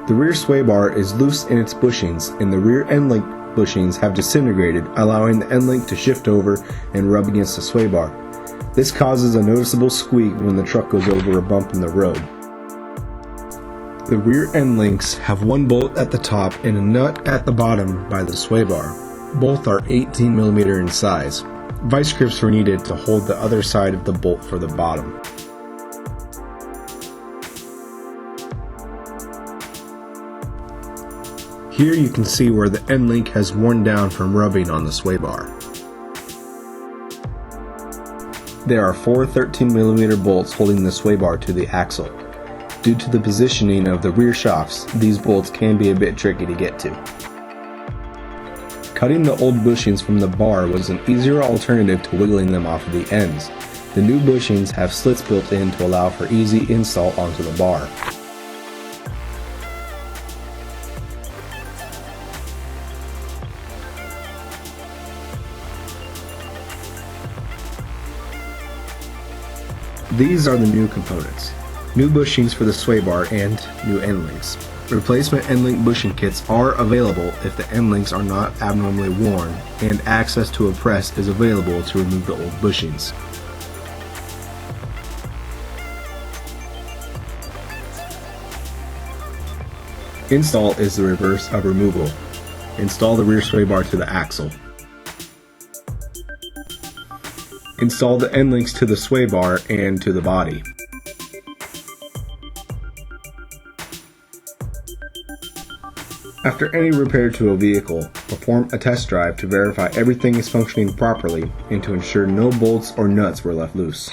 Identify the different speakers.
Speaker 1: The rear sway bar is loose in its bushings, and the rear end link bushings have disintegrated, allowing the end link to shift over and rub against the sway bar. This causes a noticeable squeak when the truck goes over a bump in the road. The rear end links have one bolt at the top and a nut at the bottom by the sway bar. Both are 18mm in size. Vice grips were needed to hold the other side of the bolt for the bottom. Here you can see where the end link has worn down from rubbing on the sway bar. There are 4 13mm bolts holding the sway bar to the axle. Due to the positioning of the rear shafts, these bolts can be a bit tricky to get to. Cutting the old bushings from the bar was an easier alternative to wiggling them off of the ends. The new bushings have slits built in to allow for easy install onto the bar. These are the new components. New bushings for the sway bar and new end links. Replacement end link bushing kits are available if the end links are not abnormally worn, and access to a press is available to remove the old bushings. Install is the reverse of removal. Install the rear sway bar to the axle. Install the end links to the sway bar and to the body. After any repair to a vehicle, perform a test drive to verify everything is functioning properly and to ensure no bolts or nuts were left loose.